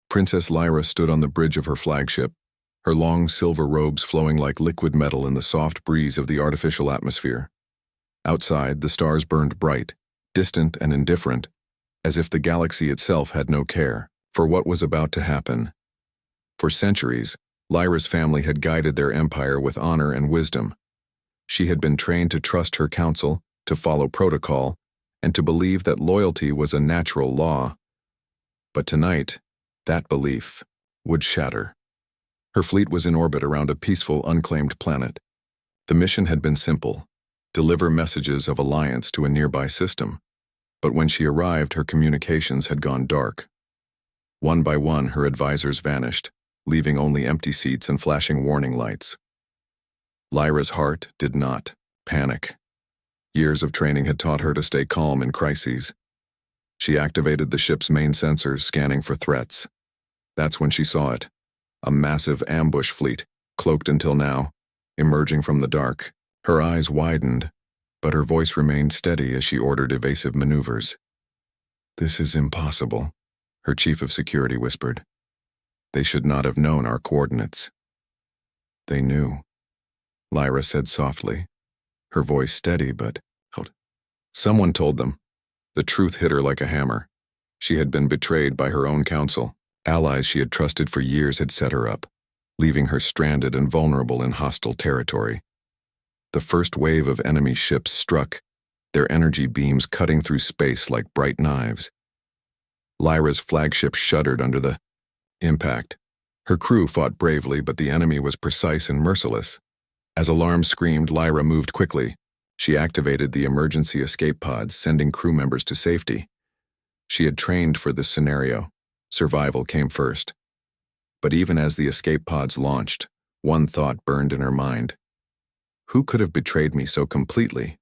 Princess Lyra stood on the bridge of her flagship, her long silver robes flowing like liquid metal in the soft breeze of the artificial atmosphere. Outside, the stars burned bright, distant and indifferent, as if the galaxy itself had no care for what was about to happen. For centuries, Lyra's family had guided their empire with honor and wisdom. She had been trained to trust her counsel, to follow protocol, and to believe that loyalty was a natural law. But tonight, that belief would shatter. Her fleet was in orbit around a peaceful, unclaimed planet. The mission had been simple: deliver messages of alliance to a nearby system. But when she arrived, her communications had gone dark. One by one, her advisors vanished, leaving only empty seats and flashing warning lights. Lyra's heart did not panic. Years of training had taught her to stay calm in crises. She activated the ship's main sensors, scanning for threats. That's when she saw it: a massive ambush fleet, cloaked until now, emerging from the dark. Her eyes widened, but her voice remained steady as she ordered evasive maneuvers. "This is impossible," her chief of security whispered. "They should not have known our coordinates." "They knew," Lyra said softly, her voice steady but held. "Someone told them." The truth hit her like a hammer. She had been betrayed by her own council. Allies she had trusted for years had set her up, leaving her stranded and vulnerable in hostile territory. The first wave of enemy ships struck, their energy beams cutting through space like bright knives. Lyra's flagship shuddered under the impact. Her crew fought bravely, but the enemy was precise and merciless. As alarms screamed, Lyra moved quickly. She activated the emergency escape pods, sending crew members to safety. She had trained for this scenario. Survival came first. But even as the escape pods launched, one thought burned in her mind. Who could have betrayed me so completely?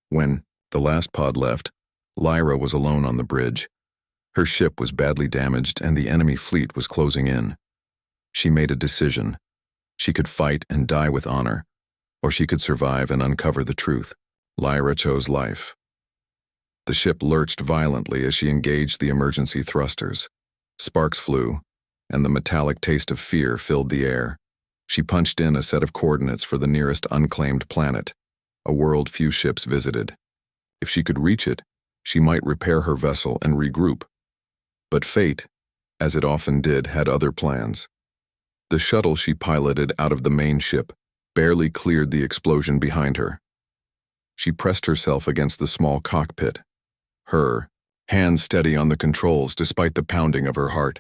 When the last pod left, Lyra was alone on the bridge. Her ship was badly damaged and the enemy fleet was closing in. She made a decision. She could fight and die with honor, or she could survive and uncover the truth. Lyra chose life. The ship lurched violently as she engaged the emergency thrusters. Sparks flew, and the metallic taste of fear filled the air. She punched in a set of coordinates for the nearest unclaimed planet, a world few ships visited. If she could reach it, she might repair her vessel and regroup. But fate, as it often did, had other plans. The shuttle she piloted out of the main ship barely cleared the explosion behind her. She pressed herself against the small cockpit, her hands steady on the controls despite the pounding of her heart.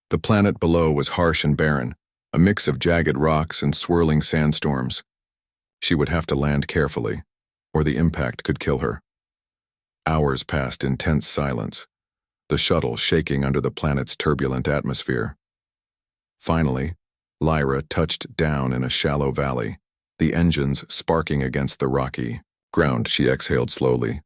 The planet below was harsh and barren, a mix of jagged rocks and swirling sandstorms. She would have to land carefully, or the impact could kill her. Hours passed in tense silence, the shuttle shaking under the planet's turbulent atmosphere. Finally, Lyra touched down in a shallow valley, the engines sparking against the rocky ground. She exhaled slowly.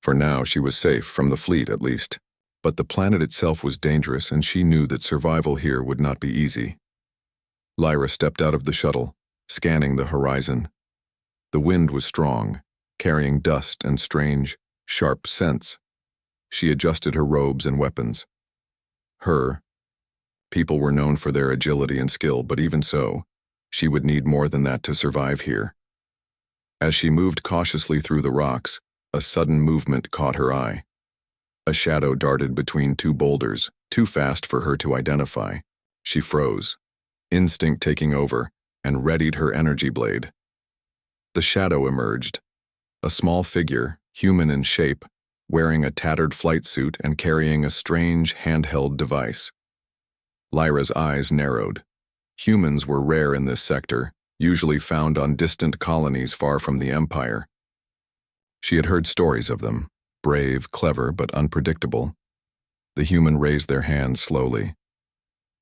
For now, she was safe, from the fleet at least. But the planet itself was dangerous, and she knew that survival here would not be easy. Lyra stepped out of the shuttle, scanning the horizon. The wind was strong, carrying dust and strange, sharp scents. She adjusted her robes and weapons. People were known for their agility and skill, but even so, she would need more than that to survive here. As she moved cautiously through the rocks, a sudden movement caught her eye. A shadow darted between two boulders, too fast for her to identify. She froze, instinct taking over, and readied her energy blade. The shadow emerged, a small figure, human in shape, wearing a tattered flight suit and carrying a strange handheld device. Lyra's eyes narrowed. Humans were rare in this sector, usually found on distant colonies far from the Empire. She had heard stories of them, brave, clever, but unpredictable. The human raised their hands slowly.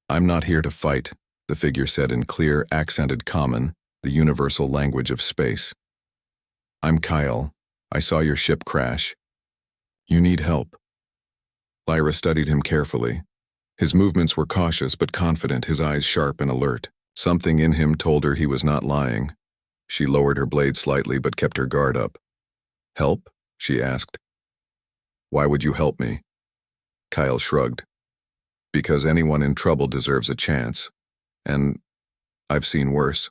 "I'm not here to fight," the figure said in clear, accented Common, the universal language of space. "I'm Kyle. I saw your ship crash. You need help." Lyra studied him carefully. His movements were cautious but confident, his eyes sharp and alert. Something in him told her he was not lying. She lowered her blade slightly but kept her guard up. "Help?" she asked. "Why would you help me?" Kyle shrugged. Because anyone in trouble deserves a chance. And I've seen worse.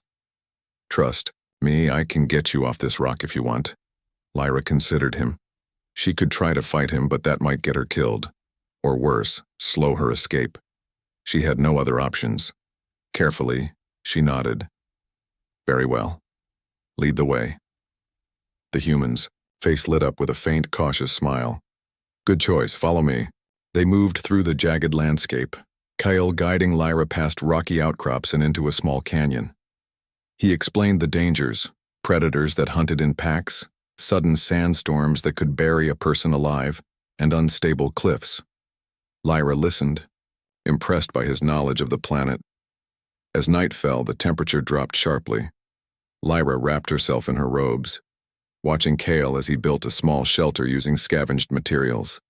Trust me, I can get you off this rock if you want. Lyra considered him. She could try to fight him, but that might get her killed. Or worse, slow her escape. She had no other options. Carefully, she nodded. Very well. Lead the way. The human's face lit up with a faint, cautious smile. Good choice, follow me. They moved through the jagged landscape, Kyle guiding Lyra past rocky outcrops and into a small canyon. He explained the dangers, predators that hunted in packs, sudden sandstorms that could bury a person alive, and unstable cliffs. Lyra listened, impressed by his knowledge of the planet. As night fell, the temperature dropped sharply. Lyra wrapped herself in her robes, watching Kale as he built a small shelter using scavenged materials.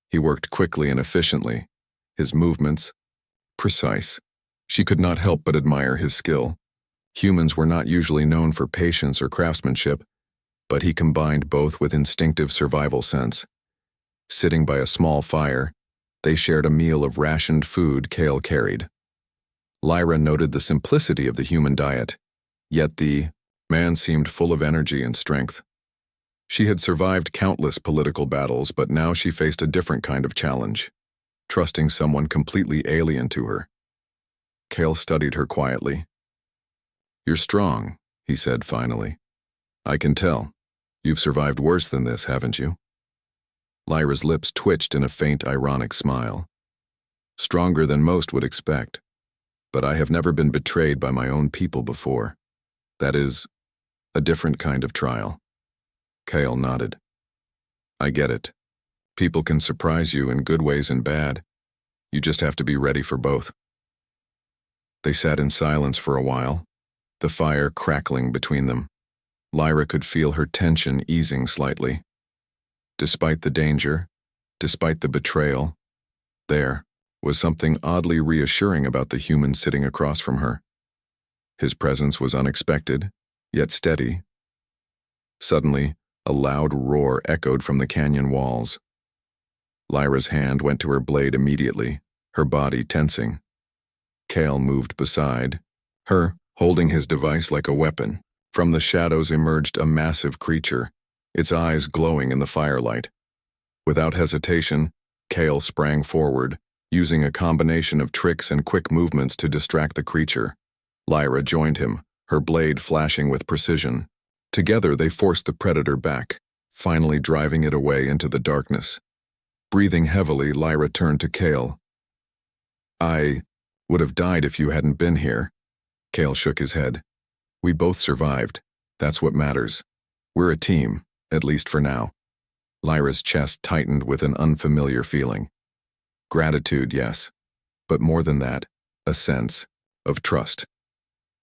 He worked quickly and efficiently, his movements precise. She could not help but admire his skill. Humans were not usually known for patience or craftsmanship, but he combined both with instinctive survival sense. Sitting by a small fire, they shared a meal of rationed food Kale carried. Lyra noted the simplicity of the human diet, yet the man seemed full of energy and strength. She had survived countless political battles, but now she faced a different kind of challenge, trusting someone completely alien to her. Kale studied her quietly. You're strong, he said finally. I can tell. You've survived worse than this, haven't you? Lyra's lips twitched in a faint, ironic smile. Stronger than most would expect. But I have never been betrayed by my own people before. That is, a different kind of trial. Kale nodded. I get it. People can surprise you in good ways and bad. You just have to be ready for both. They sat in silence for a while, the fire crackling between them. Lyra could feel her tension easing slightly. Despite the danger, despite the betrayal, there was something oddly reassuring about the human sitting across from her. His presence was unexpected, yet steady. Suddenly, a loud roar echoed from the canyon walls. Lyra's hand went to her blade immediately, her body tensing. Kale moved beside her, holding his device like a weapon. From the shadows emerged a massive creature, its eyes glowing in the firelight. Without hesitation, Kale sprang forward, using a combination of tricks and quick movements to distract the creature. Lyra joined him, her blade flashing with precision. Together they forced the predator back, finally driving it away into the darkness. Breathing heavily, Lyra turned to Kale. I would have died if you hadn't been here. Kale shook his head. We both survived. That's what matters. We're a team, at least for now. Lyra's chest tightened with an unfamiliar feeling. Gratitude, yes, but more than that, a sense of trust.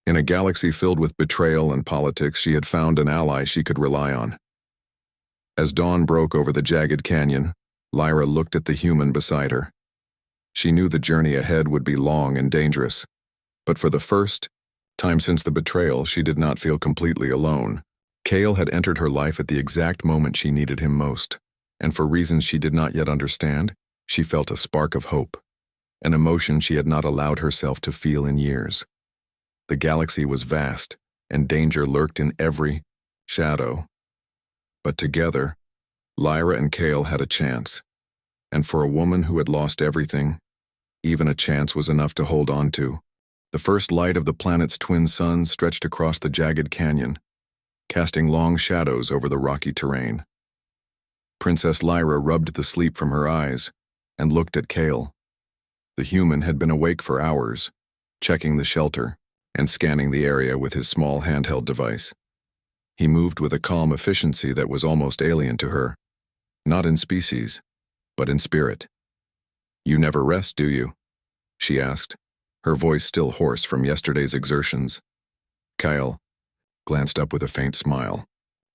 In a galaxy filled with betrayal and politics, she had found an ally she could rely on. As dawn broke over the jagged canyon, Lyra looked at the human beside her. She knew the journey ahead would be long and dangerous, but for the first time since the betrayal, she did not feel completely alone. Kale had entered her life at the exact moment she needed him most, and for reasons she did not yet understand, she felt a spark of hope, an emotion she had not allowed herself to feel in years. The galaxy was vast, and danger lurked in every shadow. But together, Lyra and Kale had a chance, and for a woman who had lost everything, even a chance was enough to hold on to. The first light of the planet's twin suns stretched across the jagged canyon, casting long shadows over the rocky terrain. Princess Lyra rubbed the sleep from her eyes and looked at Kale. The human had been awake for hours, checking the shelter and scanning the area with his small handheld device. He moved with a calm efficiency that was almost alien to her, not in species, but in spirit. You never rest, do you? She asked, her voice still hoarse from yesterday's exertions. Kyle glanced up with a faint smile.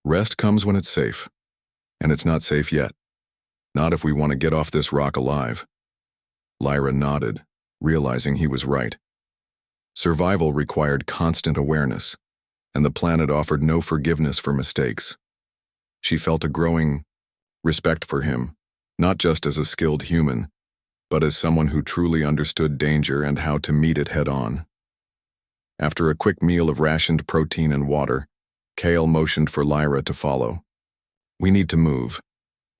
Rest comes when it's safe, and it's not safe yet. Not if we want to get off this rock alive. Lyra nodded, realizing he was right. Survival required constant awareness, and the planet offered no forgiveness for mistakes. She felt a growing respect for him, not just as a skilled human, but as someone who truly understood danger and how to meet it head-on. After a quick meal of rationed protein and water, Kale motioned for Lyra to follow. "We need to move.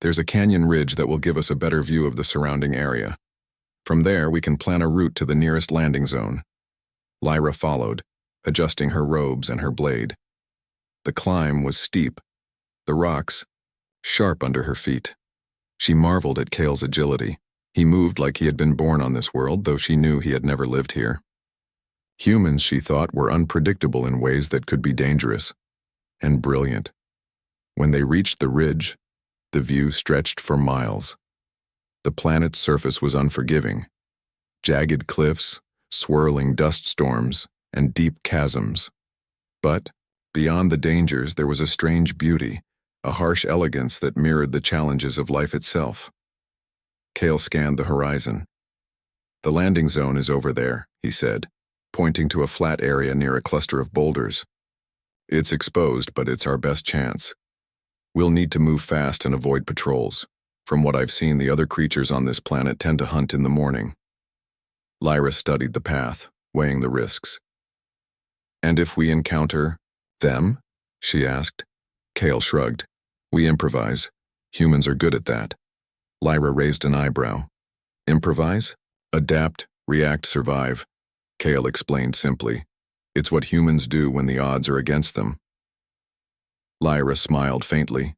There's a canyon ridge that will give us a better view of the surrounding area. From there, we can plan a route to the nearest landing zone." Lyra followed, adjusting her robes and her blade. The climb was steep, the rocks sharp under her feet. She marveled at Kale's agility. He moved like he had been born on this world, though she knew he had never lived here. Humans, she thought, were unpredictable in ways that could be dangerous and brilliant. When they reached the ridge, the view stretched for miles. The planet's surface was unforgiving. Jagged cliffs, swirling dust storms, and deep chasms. But, beyond the dangers, there was a strange beauty, a harsh elegance that mirrored the challenges of life itself. Kale scanned the horizon. "The landing zone is over there," he said, pointing to a flat area near a cluster of boulders. "It's exposed, but it's our best chance. We'll need to move fast and avoid patrols. From what I've seen, the other creatures on this planet tend to hunt in the morning." Lyra studied the path, weighing the risks. "And if we encounter them?" she asked. Kale shrugged. "We improvise. Humans are good at that." Lyra raised an eyebrow. "Improvise? Adapt, react, survive," Kale explained simply. "It's what humans do when the odds are against them." Lyra smiled faintly.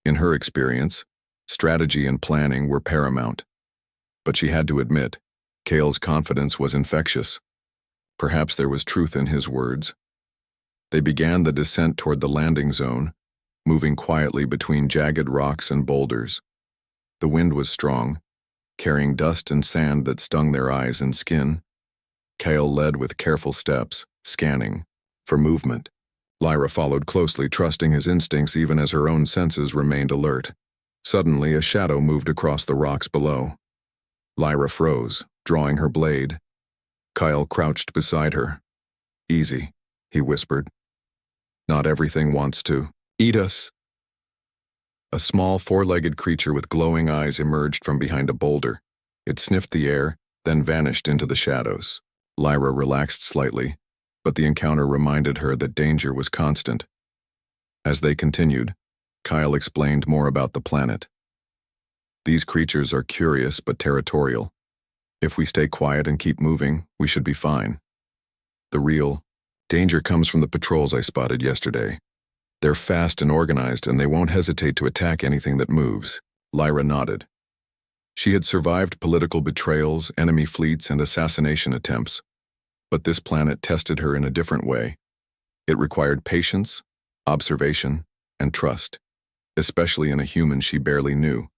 In her experience, strategy and planning were paramount. But she had to admit, Kale's confidence was infectious. Perhaps there was truth in his words. They began the descent toward the landing zone, moving quietly between jagged rocks and boulders. The wind was strong, carrying dust and sand that stung their eyes and skin. Kale led with careful steps, scanning for movement. Lyra followed closely, trusting his instincts even as her own senses remained alert. Suddenly, a shadow moved across the rocks below. Lyra froze, drawing her blade. Kyle crouched beside her. "Easy," he whispered. "Not everything wants to eat us." A small four-legged creature with glowing eyes emerged from behind a boulder. It sniffed the air, then vanished into the shadows. Lyra relaxed slightly, but the encounter reminded her that danger was constant. As they continued, Kyle explained more about the planet. "These creatures are curious but territorial. If we stay quiet and keep moving, we should be fine. The real danger comes from the patrols I spotted yesterday. They're fast and organized, and they won't hesitate to attack anything that moves." Lyra nodded. She had survived political betrayals, enemy fleets, and assassination attempts. But this planet tested her in a different way. It required patience, observation, and trust, especially in a human she barely knew.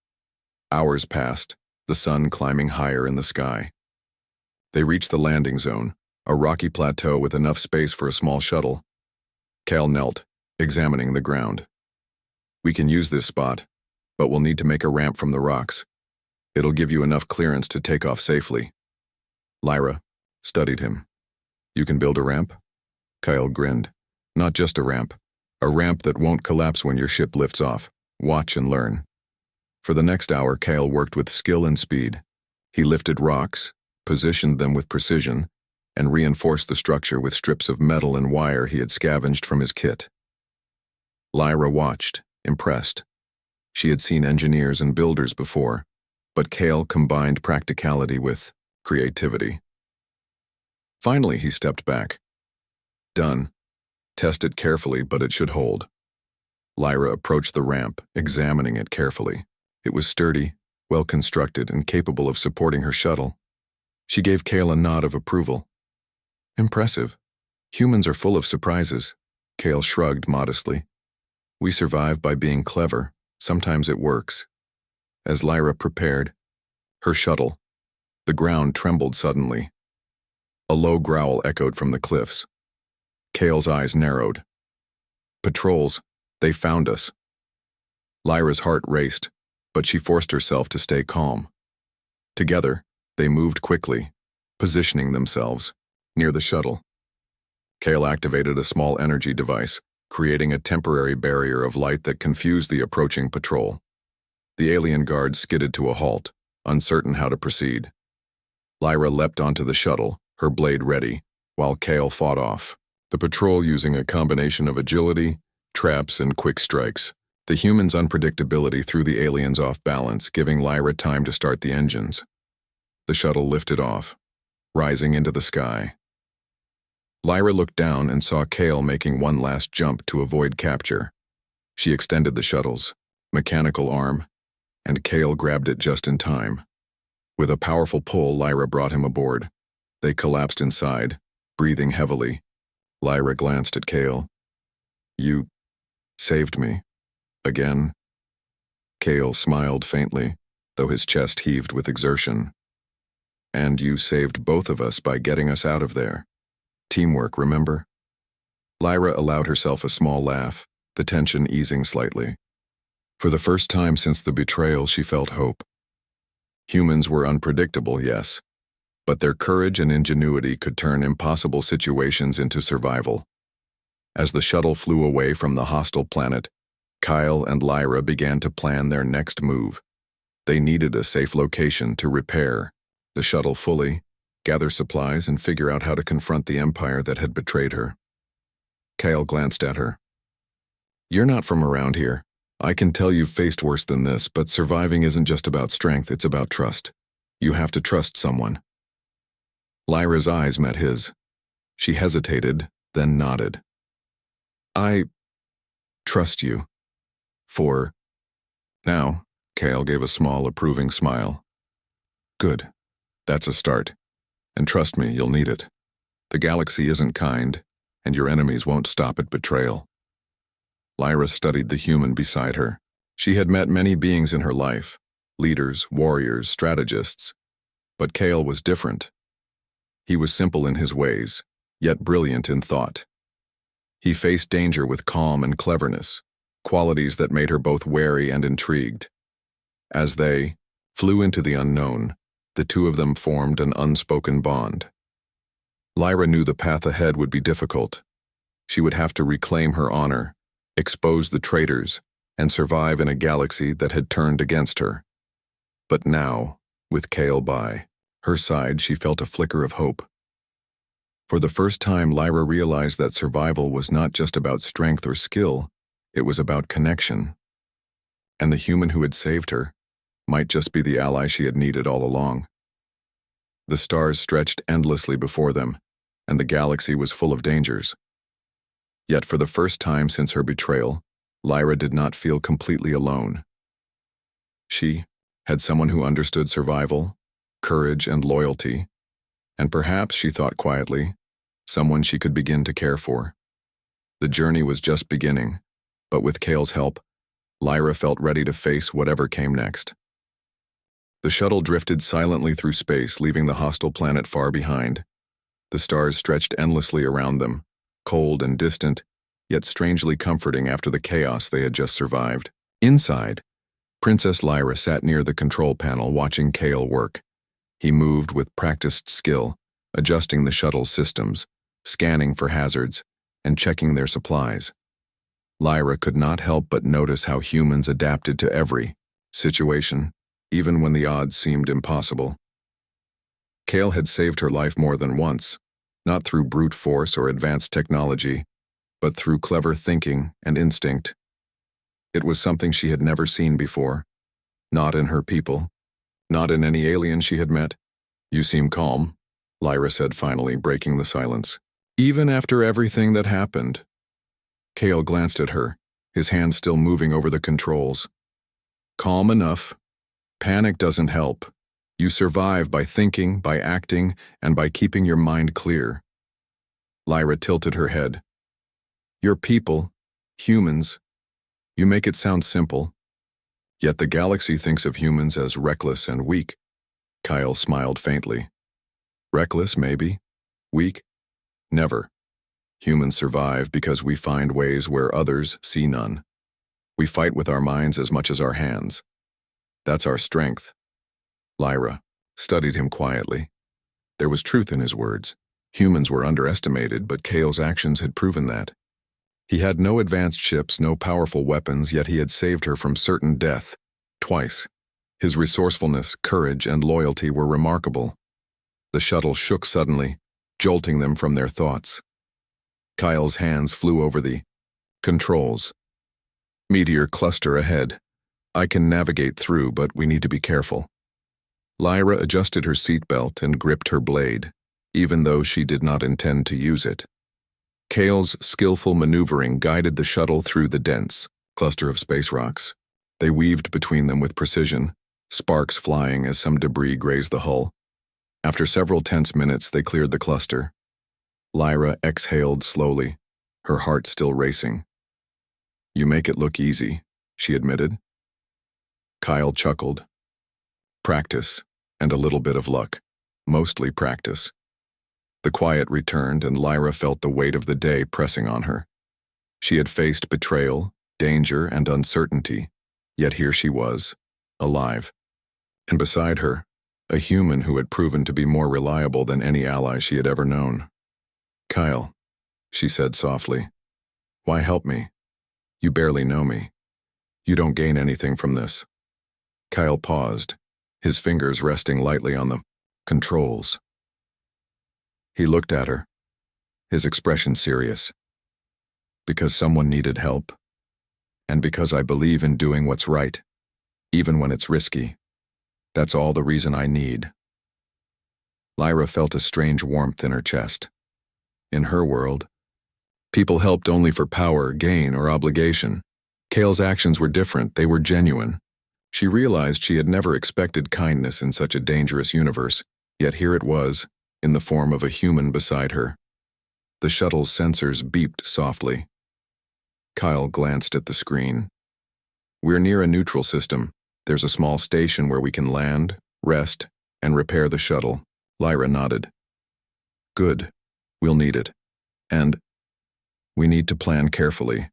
Hours passed, the sun climbing higher in the sky. They reached the landing zone, a rocky plateau with enough space for a small shuttle. Cal knelt, examining the ground. "We can use this spot, but we'll need to make a ramp from the rocks. It'll give you enough clearance to take off safely." Lyra studied him. "You can build a ramp?" Kyle grinned. "Not just a ramp that won't collapse when your ship lifts off. Watch and learn." For the next hour, Kyle worked with skill and speed. He lifted rocks, positioned them with precision, and reinforced the structure with strips of metal and wire he had scavenged from his kit. Lyra watched, impressed. She had seen engineers and builders before, but Kale combined practicality with creativity. Finally, he stepped back. "Done. Test it carefully, but it should hold." Lyra approached the ramp, examining it carefully. It was sturdy, well-constructed, and capable of supporting her shuttle. She gave Kale a nod of approval. "Impressive. Humans are full of surprises." Kale shrugged modestly. "We survive by being clever. Sometimes it works." As Lyra prepared, her shuttle, the ground trembled suddenly. A low growl echoed from the cliffs. Kale's eyes narrowed. "Patrols, they found us." Lyra's heart raced, but she forced herself to stay calm. Together, they moved quickly, positioning themselves near the shuttle. Kale activated a small energy device, creating a temporary barrier of light that confused the approaching patrol. The alien guards skidded to a halt, uncertain how to proceed. Lyra leapt onto the shuttle, her blade ready, while Kale fought off. The patrol using a combination of agility, traps, and quick strikes. The humans' unpredictability threw the aliens off balance, giving Lyra time to start the engines. The shuttle lifted off, rising into the sky. Lyra looked down and saw Kale making one last jump to avoid capture. She extended the shuttle's mechanical arm, and Kale grabbed it just in time. With a powerful pull, Lyra brought him aboard. They collapsed inside, breathing heavily. Lyra glanced at Kale. "You saved me. Again?" Kale smiled faintly, though his chest heaved with exertion. "And you saved both of us by getting us out of there. Teamwork, remember?" Lyra allowed herself a small laugh, the tension easing slightly. For the first time since the betrayal, she felt hope. Humans were unpredictable, yes, but their courage and ingenuity could turn impossible situations into survival. As the shuttle flew away from the hostile planet, Kyle and Lyra began to plan their next move. They needed a safe location to repair the shuttle fully, gather supplies, and figure out how to confront the empire that had betrayed her. Kyle glanced at her. "You're not from around here. I can tell you've faced worse than this, but surviving isn't just about strength, it's about trust. You have to trust someone." Lyra's eyes met his. She hesitated, then nodded. "I trust you. For now." Kale gave a small, approving smile. "Good. That's a start. And trust me, you'll need it. The galaxy isn't kind, and your enemies won't stop at betrayal." Lyra studied the human beside her. She had met many beings in her life, leaders, warriors, strategists. But Kale was different. He was simple in his ways, yet brilliant in thought. He faced danger with calm and cleverness, qualities that made her both wary and intrigued. As they flew into the unknown, the two of them formed an unspoken bond. Lyra knew the path ahead would be difficult. She would have to reclaim her honor, expose the traitors, and survive in a galaxy that had turned against her. But now, with Kale by her side, she felt a flicker of hope. For the first time, Lyra realized that survival was not just about strength or skill, it was about connection. And the human who had saved her might just be the ally she had needed all along. The stars stretched endlessly before them, and the galaxy was full of dangers. Yet for the first time since her betrayal, Lyra did not feel completely alone. She had someone who understood survival, courage, and loyalty, and perhaps, she thought quietly, someone she could begin to care for. The journey was just beginning, but with Kale's help, Lyra felt ready to face whatever came next. The shuttle drifted silently through space, leaving the hostile planet far behind. The stars stretched endlessly around them, cold and distant, yet strangely comforting after the chaos they had just survived. Inside, Princess Lyra sat near the control panel watching Kale work. He moved with practiced skill, adjusting the shuttle's systems, scanning for hazards, and checking their supplies. Lyra could not help but notice how humans adapted to every situation, even when the odds seemed impossible. Kale had saved her life more than once, not through brute force or advanced technology, but through clever thinking and instinct. It was something she had never seen before, not in her people, not in any alien she had met. "You seem calm," Lyra said finally, breaking the silence. "Even after everything that happened." Kale glanced at her, his hand still moving over the controls. "Calm enough. Panic doesn't help. You survive by thinking, by acting, and by keeping your mind clear." Lyra tilted her head. "Your people, humans, you make it sound simple. Yet the galaxy thinks of humans as reckless and weak." Kyle smiled faintly. "Reckless, maybe. Weak? Never. Humans survive because we find ways where others see none. We fight with our minds as much as our hands. That's our strength." Lyra studied him quietly. There was truth in his words. Humans were underestimated, but Kale's actions had proven that. He had no advanced ships, no powerful weapons, yet he had saved her from certain death, twice. His resourcefulness, courage, and loyalty were remarkable. The shuttle shook suddenly, jolting them from their thoughts. Kyle's hands flew over the controls. Meteor cluster ahead. I can navigate through, but we need to be careful. Lyra adjusted her seatbelt and gripped her blade, even though she did not intend to use it. Kale's skillful maneuvering guided the shuttle through the dense cluster of space rocks. They weaved between them with precision, sparks flying as some debris grazed the hull. After several tense minutes, they cleared the cluster. Lyra exhaled slowly, her heart still racing. "You make it look easy," she admitted. Kyle chuckled. "Practice, and a little bit of luck. Mostly practice." The quiet returned, and Lyra felt the weight of the day pressing on her. She had faced betrayal, danger, and uncertainty, yet here she was, alive. And beside her, a human who had proven to be more reliable than any ally she had ever known. "Kyle," she said softly, "why help me? You barely know me. You don't gain anything from this." Kyle paused, his fingers resting lightly on the controls. He looked at her, his expression serious. "Because someone needed help, and because I believe in doing what's right, even when it's risky. That's all the reason I need." Lyra felt a strange warmth in her chest. In her world, people helped only for power, gain, or obligation. Kale's actions were different, they were genuine. She realized she had never expected kindness in such a dangerous universe, yet here it was, in the form of a human beside her. The shuttle's sensors beeped softly. Kyle glanced at the screen. "We're near a neutral system. There's a small station where we can land, rest, and repair the shuttle." Lyra nodded. "Good. We'll need it. And we need to plan carefully.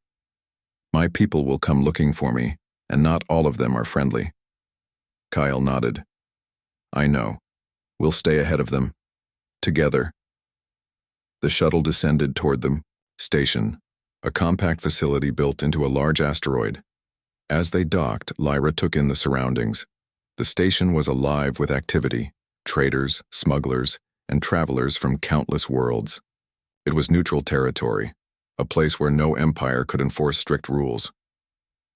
My people will come looking for me, and not all of them are friendly." Kyle nodded. "I know. We'll stay ahead of them. Together." The shuttle descended toward the station, a compact facility built into a large asteroid. As they docked, Lyra took in the surroundings. The station was alive with activity, traders, smugglers, and travelers from countless worlds. It was neutral territory, a place where no empire could enforce strict rules.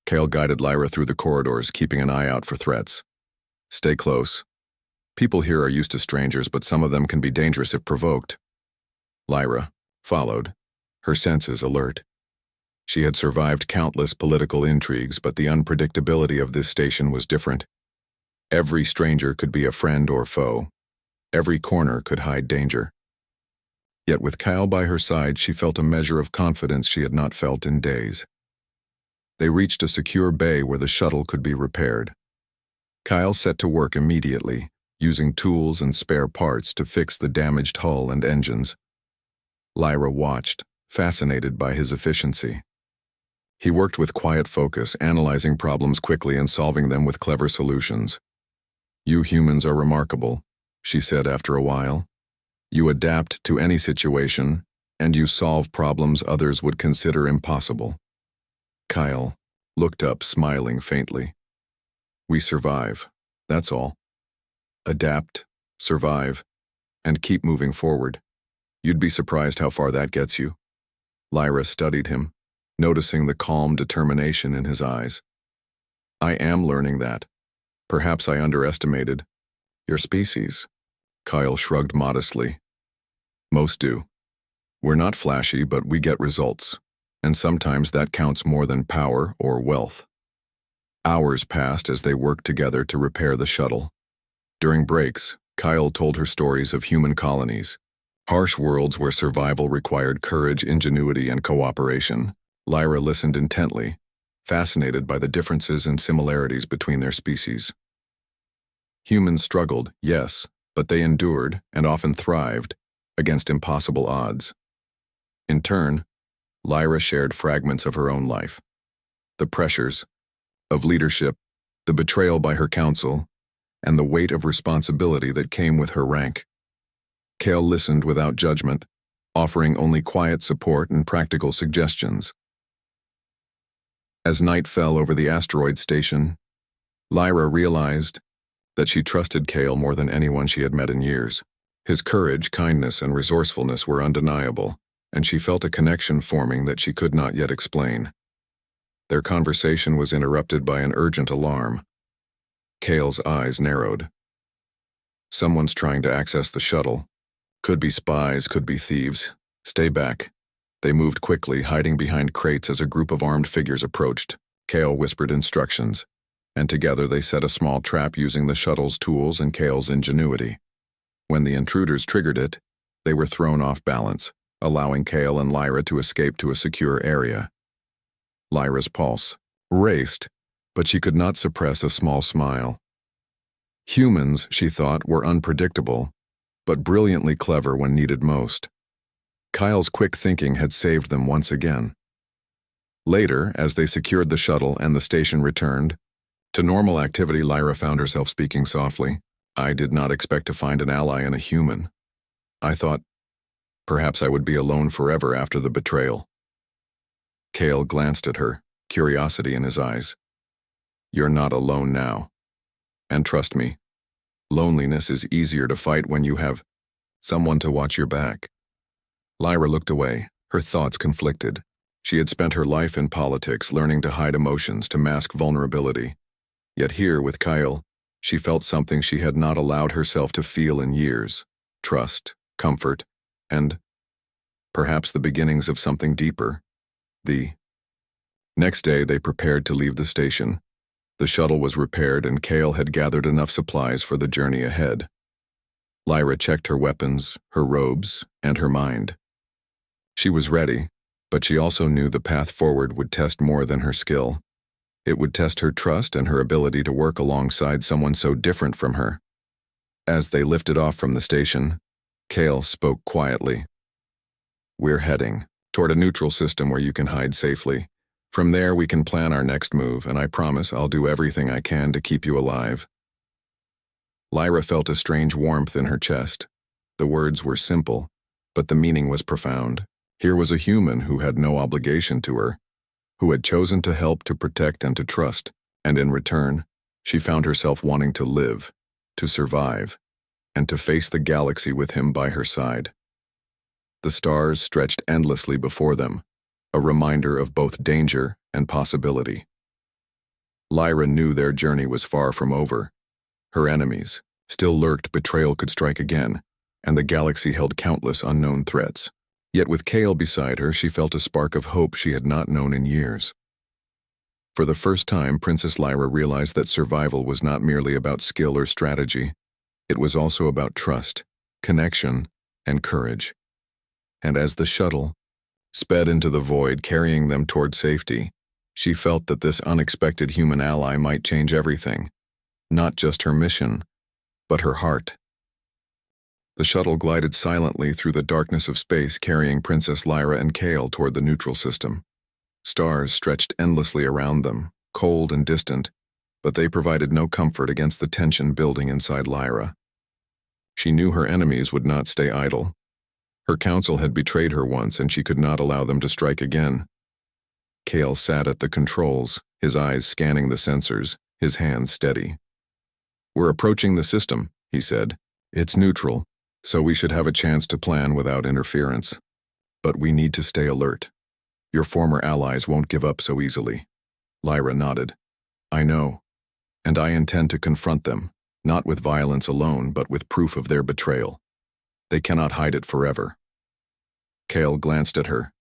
Kale guided Lyra through the corridors, keeping an eye out for threats. "Stay close. People here are used to strangers, but some of them can be dangerous if provoked." Lyra followed, her senses alert. She had survived countless political intrigues, but the unpredictability of this station was different. Every stranger could be a friend or foe. Every corner could hide danger. Yet with Kyle by her side, she felt a measure of confidence she had not felt in days. They reached a secure bay where the shuttle could be repaired. Kyle set to work immediately, using tools and spare parts to fix the damaged hull and engines. Lyra watched, fascinated by his efficiency. He worked with quiet focus, analyzing problems quickly and solving them with clever solutions. "You humans are remarkable," she said after a while. "You adapt to any situation, and you solve problems others would consider impossible." Kyle looked up, smiling faintly. "We survive, that's all. Adapt, survive, and keep moving forward. You'd be surprised how far that gets you." Lyra studied him, noticing the calm determination in his eyes. "I am learning that. Perhaps I underestimated your species." Kyle shrugged modestly. "Most do. We're not flashy, but we get results, and sometimes that counts more than power or wealth." Hours passed as they worked together to repair the shuttle. During breaks, Kyle told her stories of human colonies, harsh worlds where survival required courage, ingenuity, and cooperation. Lyra listened intently, fascinated by the differences and similarities between their species. Humans struggled, yes, but they endured, and often thrived, against impossible odds. In turn, Lyra shared fragments of her own life. The pressures of leadership, the betrayal by her council, and the weight of responsibility that came with her rank. Kale listened without judgment, offering only quiet support and practical suggestions. As night fell over the asteroid station, Lyra realized that she trusted Kale more than anyone she had met in years. His courage, kindness, and resourcefulness were undeniable, and she felt a connection forming that she could not yet explain. Their conversation was interrupted by an urgent alarm. Kale's eyes narrowed. Someone's trying to access the shuttle. Could be spies, could be thieves. Stay back. They moved quickly, hiding behind crates as a group of armed figures approached. Kale whispered instructions, and together they set a small trap using the shuttle's tools and Kale's ingenuity. When the intruders triggered it, they were thrown off balance, allowing Kale and Lyra to escape to a secure area. Lyra's pulse raced, but she could not suppress a small smile. Humans, she thought, were unpredictable, but brilliantly clever when needed most. Kyle's quick thinking had saved them once again. Later, as they secured the shuttle and the station returned to normal activity, Lyra found herself speaking softly. I did not expect to find an ally in a human. I thought perhaps I would be alone forever after the betrayal. Kale glanced at her, curiosity in his eyes. You're not alone now. And trust me, loneliness is easier to fight when you have someone to watch your back. Lyra looked away, her thoughts conflicted. She had spent her life in politics, learning to hide emotions, to mask vulnerability. Yet here, with Kyle, she felt something she had not allowed herself to feel in years. Trust, comfort, and perhaps the beginnings of something deeper. The next day they prepared to leave the station. The shuttle was repaired and Kale had gathered enough supplies for the journey ahead. Lyra checked her weapons, her robes, and her mind. She was ready, but she also knew the path forward would test more than her skill. It would test her trust and her ability to work alongside someone so different from her. As they lifted off from the station, Kale spoke quietly. We're heading toward a neutral system where you can hide safely. From there we can plan our next move, and I promise I'll do everything I can to keep you alive. Lyra felt a strange warmth in her chest. The words were simple, but the meaning was profound. Here was a human who had no obligation to her, who had chosen to help, to protect, and to trust, and in return, she found herself wanting to live, to survive, and to face the galaxy with him by her side. The stars stretched endlessly before them, a reminder of both danger and possibility. Lyra knew their journey was far from over. Her enemies still lurked, betrayal could strike again, and the galaxy held countless unknown threats. Yet with Kale beside her, she felt a spark of hope she had not known in years. For the first time, Princess Lyra realized that survival was not merely about skill or strategy. It was also about trust, connection, and courage. And as the shuttle sped into the void, carrying them toward safety, she felt that this unexpected human ally might change everything. Not just her mission, but her heart. The shuttle glided silently through the darkness of space, carrying Princess Lyra and Kale toward the neutral system. Stars stretched endlessly around them, cold and distant, but they provided no comfort against the tension building inside Lyra. She knew her enemies would not stay idle. Her council had betrayed her once, and she could not allow them to strike again. Kale sat at the controls, his eyes scanning the sensors, his hands steady. We're approaching the system, he said. It's neutral, so we should have a chance to plan without interference. But we need to stay alert. Your former allies won't give up so easily. Lyra nodded. I know, and I intend to confront them, not with violence alone, but with proof of their betrayal. They cannot hide it forever. Kale glanced at her,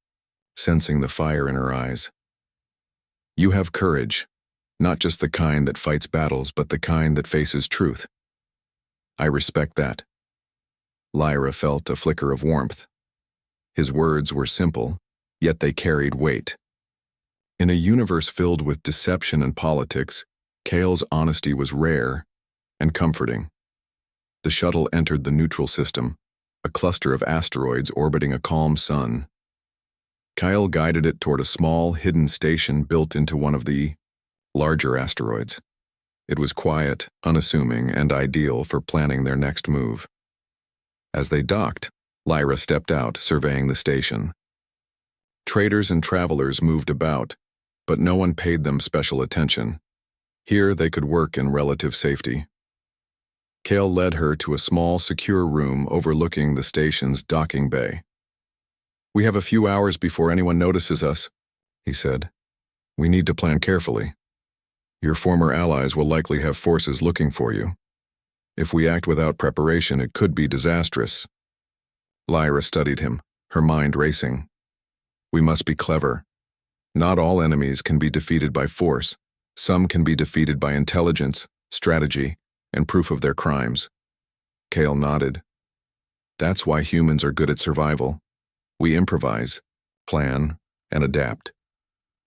sensing the fire in her eyes. You have courage, not just the kind that fights battles, but the kind that faces truth. I respect that. Lyra felt a flicker of warmth. His words were simple, yet they carried weight. In a universe filled with deception and politics, Kale's honesty was rare and comforting. The shuttle entered the neutral system, a cluster of asteroids orbiting a calm sun. Kyle guided it toward a small, hidden station built into one of the larger asteroids. It was quiet, unassuming, and ideal for planning their next move. As they docked, Lyra stepped out, surveying the station. Traders and travelers moved about, but no one paid them special attention. Here they could work in relative safety. Kale led her to a small, secure room overlooking the station's docking bay. "We have a few hours before anyone notices us," he said. "We need to plan carefully. Your former allies will likely have forces looking for you. If we act without preparation, it could be disastrous." Lyra studied him, her mind racing. "We must be clever. Not all enemies can be defeated by force. Some can be defeated by intelligence, strategy, and proof of their crimes." Kale nodded. "That's why humans are good at survival. We improvise, plan, and adapt.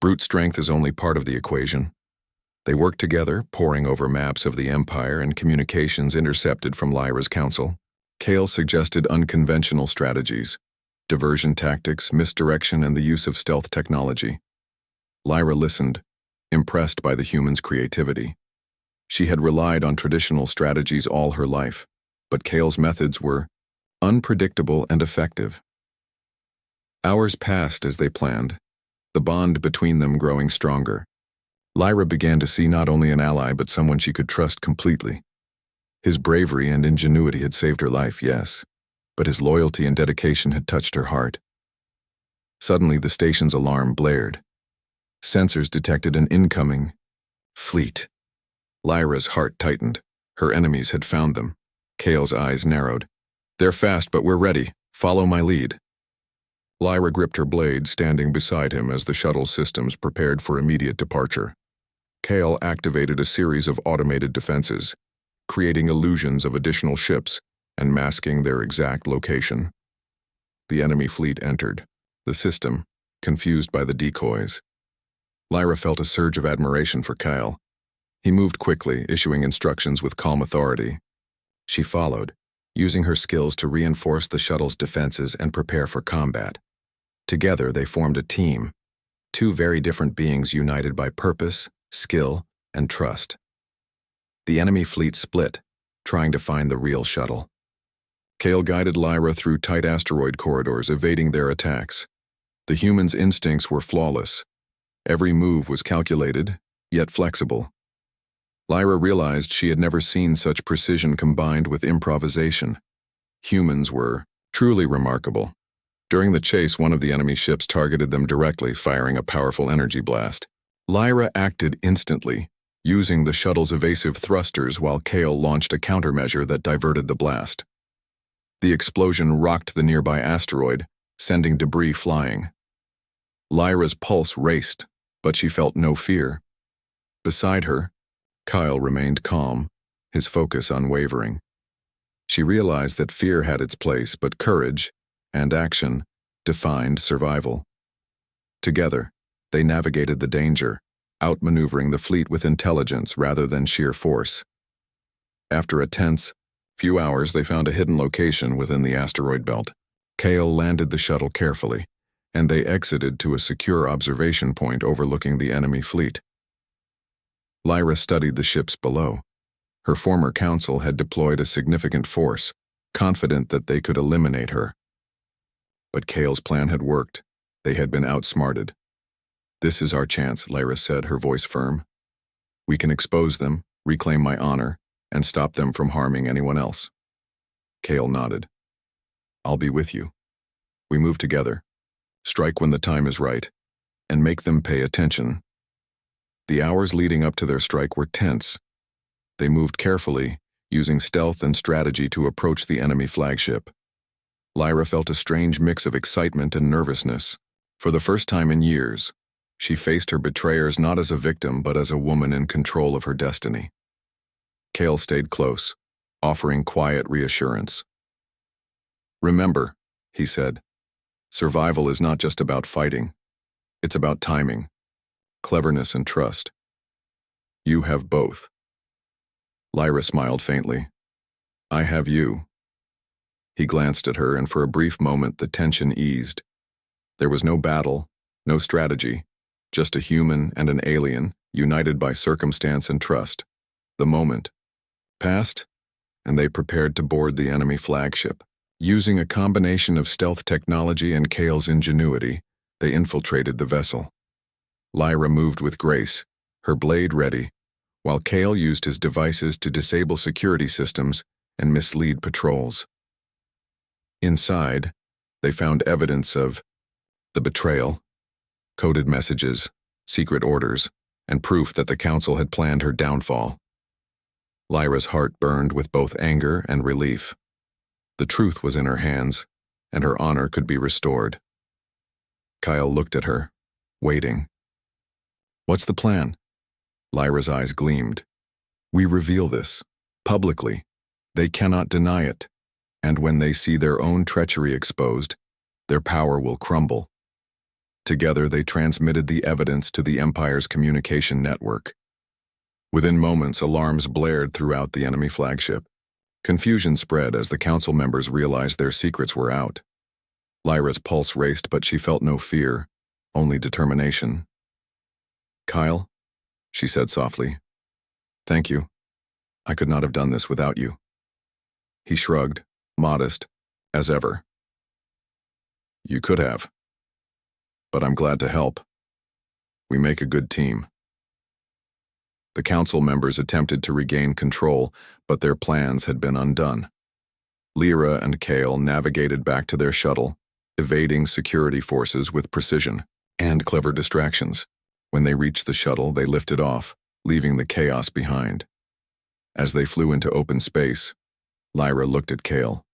Brute strength is only part of the equation." They worked together, poring over maps of the Empire and communications intercepted from Lyra's council. Kale suggested unconventional strategies, diversion tactics, misdirection, and the use of stealth technology. Lyra listened, impressed by the humans' creativity. She had relied on traditional strategies all her life, but Kale's methods were unpredictable and effective. Hours passed as they planned, the bond between them growing stronger. Lyra began to see not only an ally but someone she could trust completely. His bravery and ingenuity had saved her life, yes, but his loyalty and dedication had touched her heart. Suddenly, the station's alarm blared. Sensors detected an incoming fleet. Lyra's heart tightened. Her enemies had found them. Kale's eyes narrowed. "They're fast, but we're ready. Follow my lead." Lyra gripped her blade, standing beside him as the shuttle systems prepared for immediate departure. Kale activated a series of automated defenses, creating illusions of additional ships and masking their exact location. The enemy fleet entered, the system confused by the decoys. Lyra felt a surge of admiration for Kale. He moved quickly, issuing instructions with calm authority. She followed, using her skills to reinforce the shuttle's defenses and prepare for combat. Together, they formed a team, two very different beings united by purpose, skill, and trust. The enemy fleet split, trying to find the real shuttle. Kale guided Lyra through tight asteroid corridors, evading their attacks. The humans' instincts were flawless. Every move was calculated, yet flexible. Lyra realized she had never seen such precision combined with improvisation. Humans were truly remarkable. During the chase, one of the enemy ships targeted them directly, firing a powerful energy blast. Lyra acted instantly, using the shuttle's evasive thrusters while Kale launched a countermeasure that diverted the blast. The explosion rocked the nearby asteroid, sending debris flying. Lyra's pulse raced, but she felt no fear. Beside her, Kyle remained calm, his focus unwavering. She realized that fear had its place, but courage and action defined survival. Together, they navigated the danger, outmaneuvering the fleet with intelligence rather than sheer force. After a tense few hours, they found a hidden location within the asteroid belt. Kale landed the shuttle carefully, and they exited to a secure observation point overlooking the enemy fleet. Lyra studied the ships below. Her former council had deployed a significant force, confident that they could eliminate her. But Kale's plan had worked. They had been outsmarted. "This is our chance," Lyra said, her voice firm. "We can expose them, reclaim my honor, and stop them from harming anyone else." Kale nodded. "I'll be with you. We move together. Strike when the time is right, and make them pay attention." The hours leading up to their strike were tense. They moved carefully, using stealth and strategy to approach the enemy flagship. Lyra felt a strange mix of excitement and nervousness. For the first time in years, she faced her betrayers not as a victim but as a woman in control of her destiny. Kale stayed close, offering quiet reassurance. "Remember," he said, "survival is not just about fighting. It's about timing, cleverness, and trust. You have both." Lyra smiled faintly. "I have you." He glanced at her, and for a brief moment the tension eased. There was no battle, no strategy, just a human and an alien, united by circumstance and trust. The moment passed, and they prepared to board the enemy flagship. Using a combination of stealth technology and Kale's ingenuity, they infiltrated the vessel. Lyra moved with grace, her blade ready, while Kale used his devices to disable security systems and mislead patrols. Inside, they found evidence of the betrayal, coded messages, secret orders, and proof that the Council had planned her downfall. Lyra's heart burned with both anger and relief. The truth was in her hands, and her honor could be restored. Kyle looked at her, waiting. "What's the plan?" Lyra's eyes gleamed. "We reveal this, publicly. They cannot deny it, and when they see their own treachery exposed, their power will crumble." Together they transmitted the evidence to the Empire's communication network. Within moments, alarms blared throughout the enemy flagship. Confusion spread as the Council members realized their secrets were out. Lyra's pulse raced, but she felt no fear, only determination. "Kyle," she said softly, "thank you. I could not have done this without you." He shrugged, modest, as ever. "You could have. But I'm glad to help. We make a good team." The Council members attempted to regain control, but their plans had been undone. Lyra and Kale navigated back to their shuttle, evading security forces with precision and clever distractions. When they reached the shuttle, they lifted off, leaving the chaos behind. As they flew into open space, Lyra looked at Kale.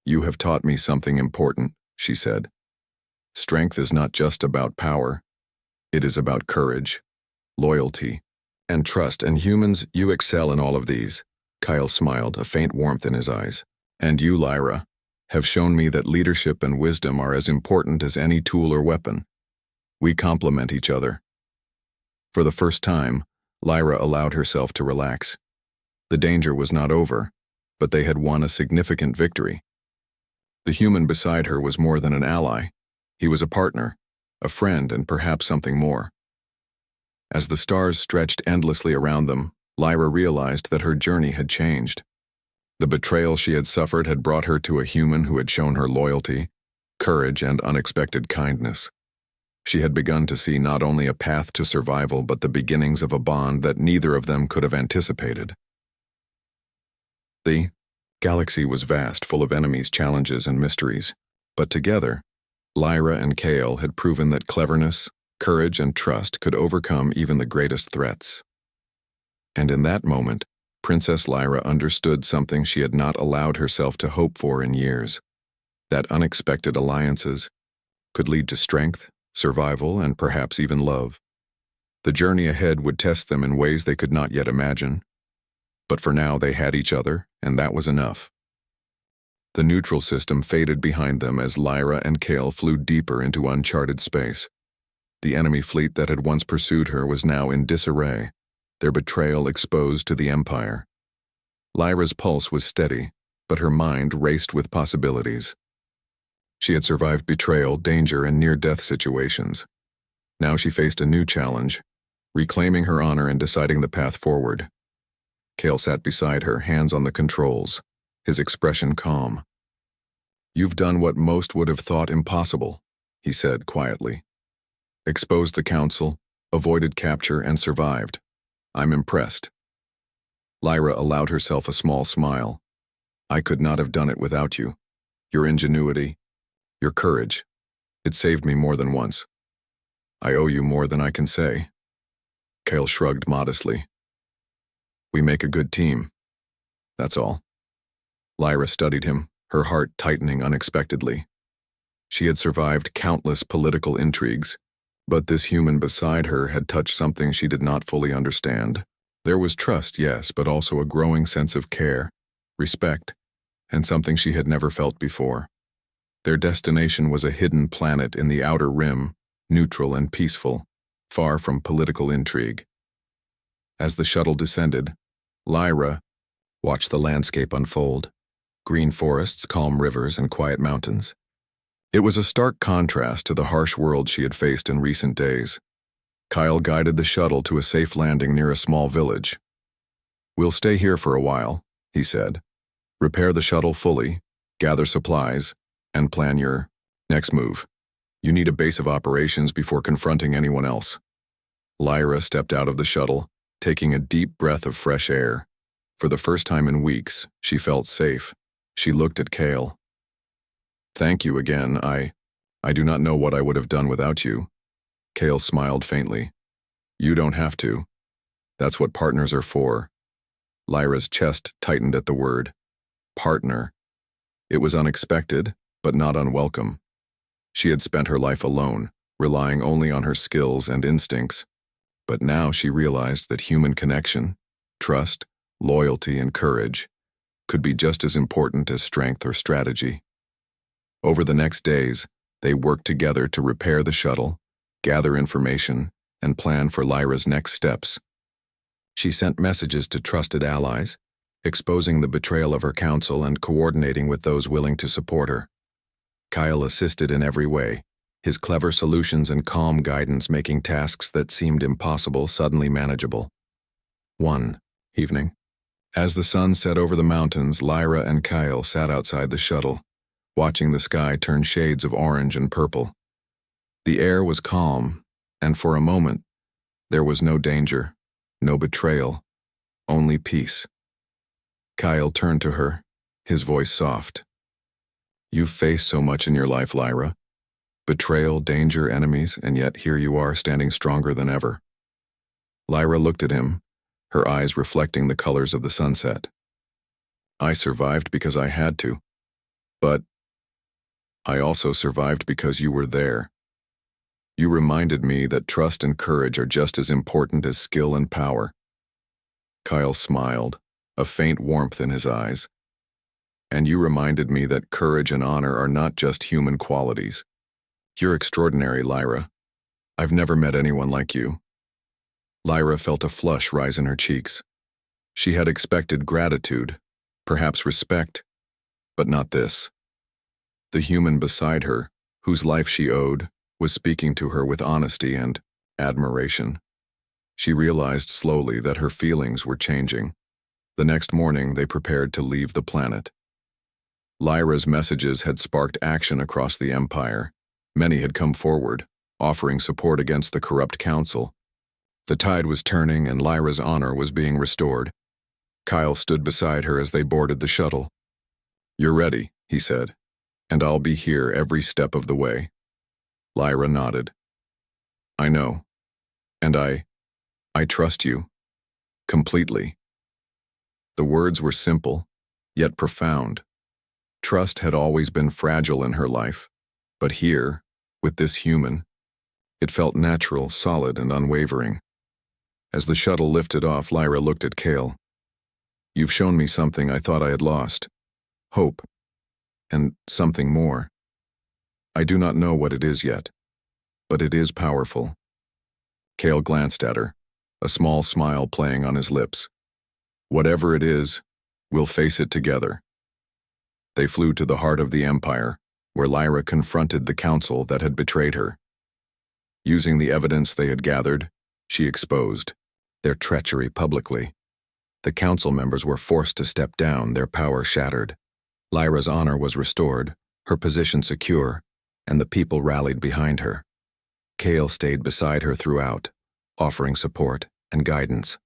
"You have taught me something important," she said. "Strength is not just about power. It is about courage, loyalty, and trust, and humans, you excel in all of these." Kyle smiled, a faint warmth in his eyes. "And you, Lyra, have shown me that leadership and wisdom are as important as any tool or weapon. We complement each other." For the first time, Lyra allowed herself to relax. The danger was not over, but they had won a significant victory. The human beside her was more than an ally. He was a partner, a friend, and perhaps something more. As the stars stretched endlessly around them, Lyra realized that her journey had changed. The betrayal she had suffered had brought her to a human who had shown her loyalty, courage, and unexpected kindness. She had begun to see not only a path to survival, but the beginnings of a bond that neither of them could have anticipated. The galaxy was vast, full of enemies, challenges, and mysteries, but together, Lyra and Kale had proven that cleverness, courage, and trust could overcome even the greatest threats. And in that moment, Princess Lyra understood something she had not allowed herself to hope for in years: that unexpected alliances could lead to strength, survival, and perhaps even love. The journey ahead would test them in ways they could not yet imagine. But for now they had each other, and that was enough. The neutral system faded behind them as Lyra and Kale flew deeper into uncharted space. The enemy fleet that had once pursued her was now in disarray, their betrayal exposed to the Empire. Lyra's pulse was steady, but her mind raced with possibilities. She had survived betrayal, danger, and near-death situations. Now she faced a new challenge, reclaiming her honor and deciding the path forward. Kale sat beside her, hands on the controls, his expression calm. "You've done what most would have thought impossible," he said quietly. "Exposed the Council, avoided capture, and survived. I'm impressed." Lyra allowed herself a small smile. "I could not have done it without you. Your ingenuity, your courage. It saved me more than once. I owe you more than I can say." Kale shrugged modestly. "We make a good team. That's all." Lyra studied him, her heart tightening unexpectedly. She had survived countless political intrigues, but this human beside her had touched something she did not fully understand. There was trust, yes, but also a growing sense of care, respect, and something she had never felt before. Their destination was a hidden planet in the outer rim, neutral and peaceful, far from political intrigue. As the shuttle descended, Lyra watched the landscape unfold: green forests, calm rivers, and quiet mountains. It was a stark contrast to the harsh world she had faced in recent days. Kyle guided the shuttle to a safe landing near a small village. "We'll stay here for a while," he said. "Repair the shuttle fully, gather supplies, and plan your next move. You need a base of operations before confronting anyone else." Lyra stepped out of the shuttle, taking a deep breath of fresh air. For the first time in weeks, she felt safe. She looked at Cale. "Thank you again. I do not know what I would have done without you." Cale smiled faintly. "You don't have to. That's what partners are for." Lyra's chest tightened at the word. Partner. It was unexpected, but not unwelcome. She had spent her life alone, relying only on her skills and instincts. But now she realized that human connection, trust, loyalty, and courage could be just as important as strength or strategy. Over the next days, they worked together to repair the shuttle, gather information, and plan for Lyra's next steps. She sent messages to trusted allies, exposing the betrayal of her council and coordinating with those willing to support her. Kyle assisted in every way, his clever solutions and calm guidance making tasks that seemed impossible suddenly manageable. One evening, as the sun set over the mountains, Lyra and Kyle sat outside the shuttle, watching the sky turn shades of orange and purple. The air was calm, and for a moment, there was no danger, no betrayal, only peace. Kyle turned to her, his voice soft. "You've faced so much in your life, Lyra. Betrayal, danger, enemies, and yet here you are standing stronger than ever." Lyra looked at him, her eyes reflecting the colors of the sunset. "I survived because I had to. But I also survived because you were there. You reminded me that trust and courage are just as important as skill and power." Kyle smiled, a faint warmth in his eyes. "And you reminded me that courage and honor are not just human qualities. You're extraordinary, Lyra. I've never met anyone like you." Lyra felt a flush rise in her cheeks. She had expected gratitude, perhaps respect, but not this. The human beside her, whose life she owed, was speaking to her with honesty and admiration. She realized slowly that her feelings were changing. The next morning, they prepared to leave the planet. Lyra's messages had sparked action across the Empire. Many had come forward, offering support against the corrupt council. The tide was turning and Lyra's honor was being restored. Kyle stood beside her as they boarded the shuttle. "You're ready," he said, "and I'll be here every step of the way." Lyra nodded. "I know. And I trust you. Completely." The words were simple, yet profound. Trust had always been fragile in her life, but here, with this human, it felt natural, solid, and unwavering. As the shuttle lifted off, Lyra looked at Cale. "You've shown me something I thought I had lost. Hope. And something more. I do not know what it is yet, but it is powerful." Cale glanced at her, a small smile playing on his lips. "Whatever it is, we'll face it together." They flew to the heart of the Empire, where Lyra confronted the council that had betrayed her. Using the evidence they had gathered, she exposed their treachery publicly. The council members were forced to step down, their power shattered. Lyra's honor was restored, her position secure, and the people rallied behind her. Cale stayed beside her throughout, offering support and guidance.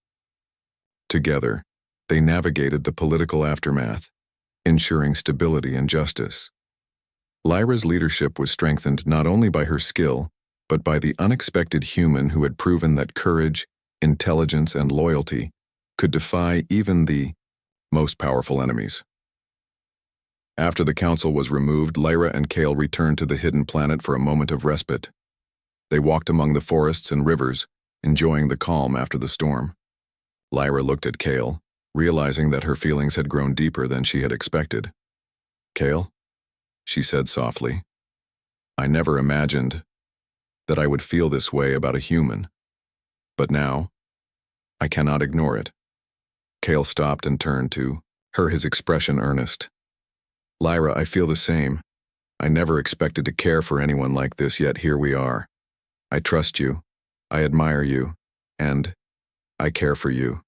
Together, they navigated the political aftermath, ensuring stability and justice. Lyra's leadership was strengthened not only by her skill, but by the unexpected human who had proven that courage, intelligence, and loyalty could defy even the most powerful enemies. After the council was removed, Lyra and Cale returned to the hidden planet for a moment of respite. They walked among the forests and rivers, enjoying the calm after the storm. Lyra looked at Cale, realizing that her feelings had grown deeper than she had expected. "Cale," she said softly, "I never imagined that I would feel this way about a human. But now, I cannot ignore it." Cale stopped and turned to her, his expression earnest. "Lyra, I feel the same. I never expected to care for anyone like this, yet here we are. I trust you, I admire you, and I care for you."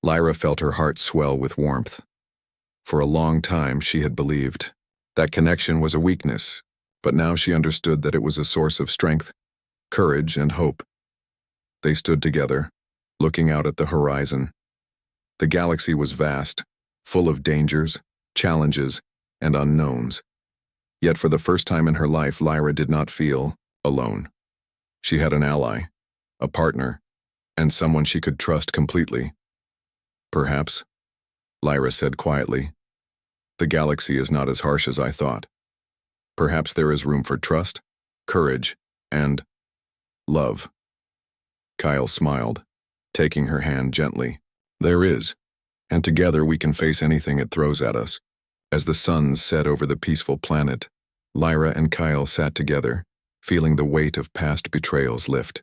Lyra felt her heart swell with warmth. For a long time, she had believed that connection was a weakness, but now she understood that it was a source of strength, courage, and hope. They stood together, looking out at the horizon. The galaxy was vast, full of dangers, challenges, and unknowns. Yet for the first time in her life, Lyra did not feel alone. She had an ally, a partner, and someone she could trust completely. Perhaps, Lyra said quietly, the galaxy is not as harsh as I thought. Perhaps there is room for trust, courage, and love. Kyle smiled, taking her hand gently. There is, and together we can face anything it throws at us. As the sun set over the peaceful planet, Lyra and Kyle sat together, feeling the weight of past betrayals lift.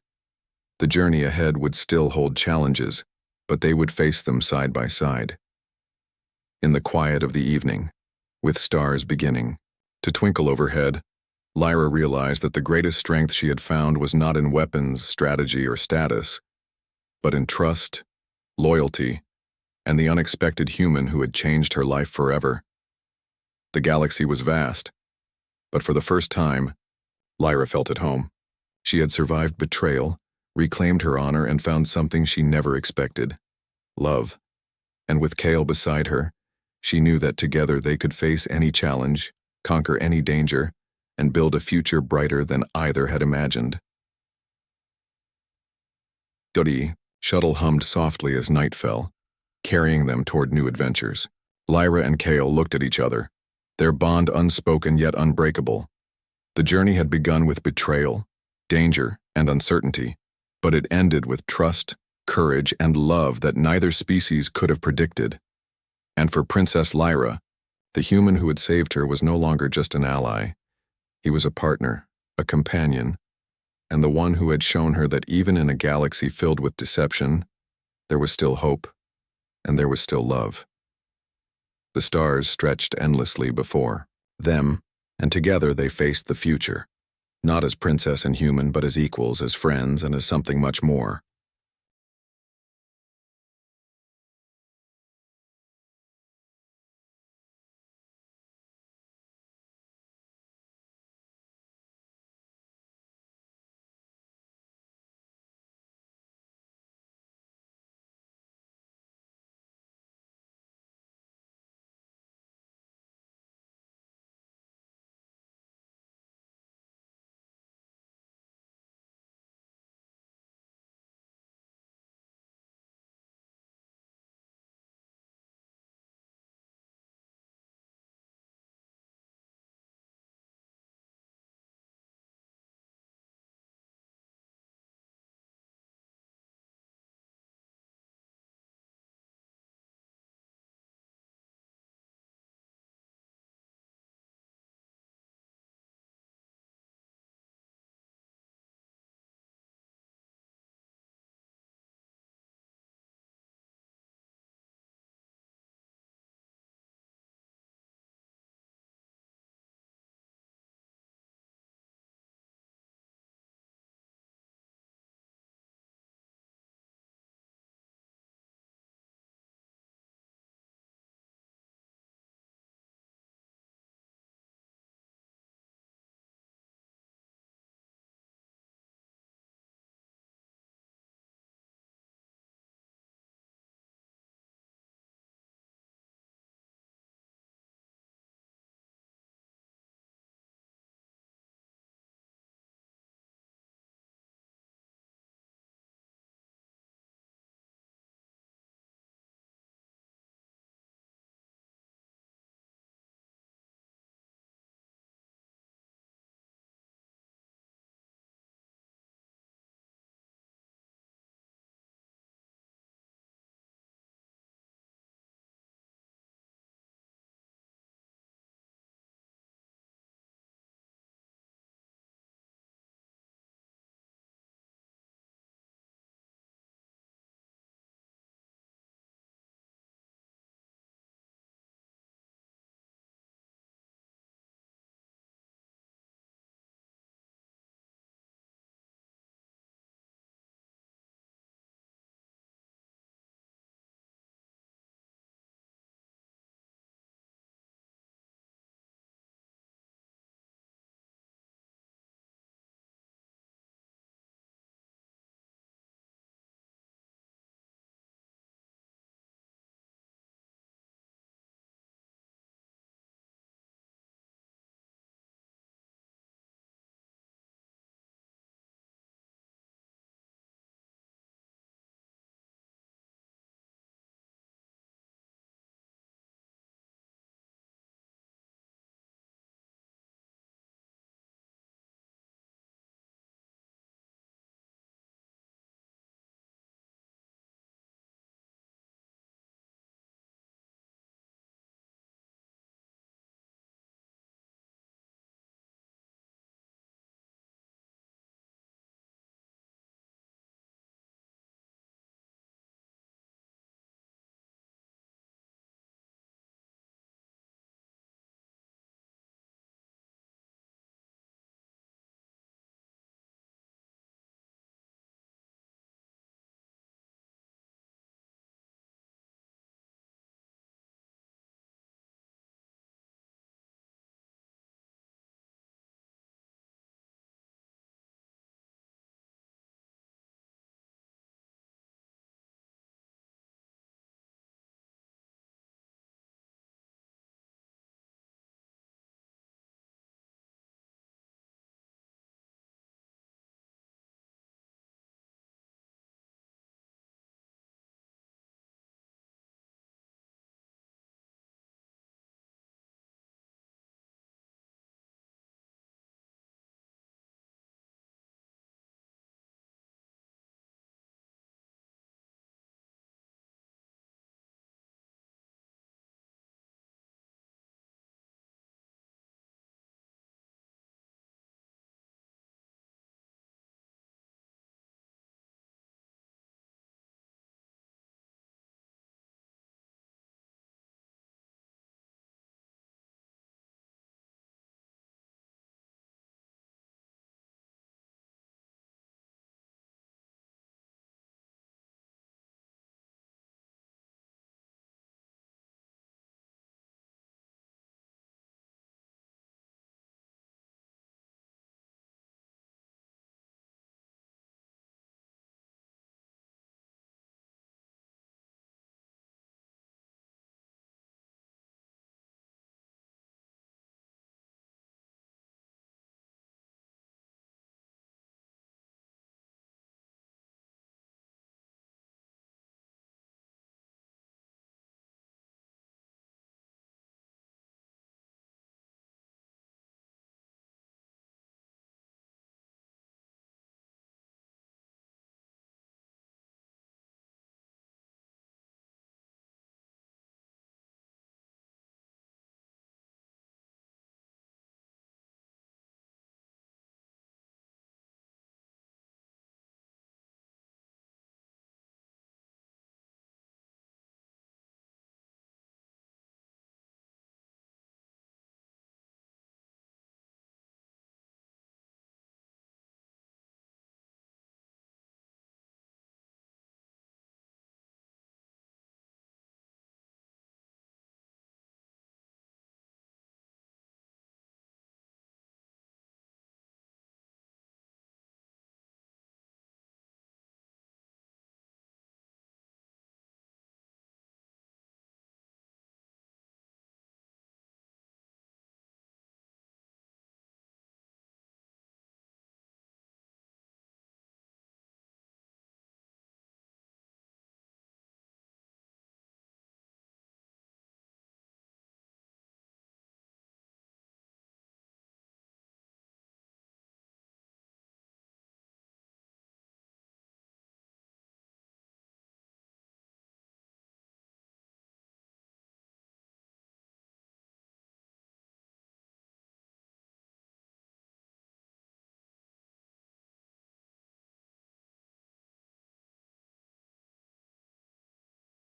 The journey ahead would still hold challenges, but they would face them side by side. In the quiet of the evening, with stars beginning to twinkle overhead, Lyra realized that the greatest strength she had found was not in weapons, strategy, or status, but in trust, loyalty, and the unexpected human who had changed her life forever. The galaxy was vast, but for the first time, Lyra felt at home. She had survived betrayal, reclaimed her honor, and found something she never expected: love. And with Kale beside her, she knew that together they could face any challenge, conquer any danger, and build a future brighter than either had imagined. The shuttle hummed softly as night fell, carrying them toward new adventures. Lyra and Kale looked at each other, their bond unspoken yet unbreakable. The journey had begun with betrayal, danger, and uncertainty, but it ended with trust, courage, and love that neither species could have predicted. And for Princess Lyra, the human who had saved her was no longer just an ally. He was a partner, a companion, and the one who had shown her that even in a galaxy filled with deception, there was still hope, and there was still love. The stars stretched endlessly before them, and together they faced the future, not as princess and human, but as equals, as friends, and as something much more.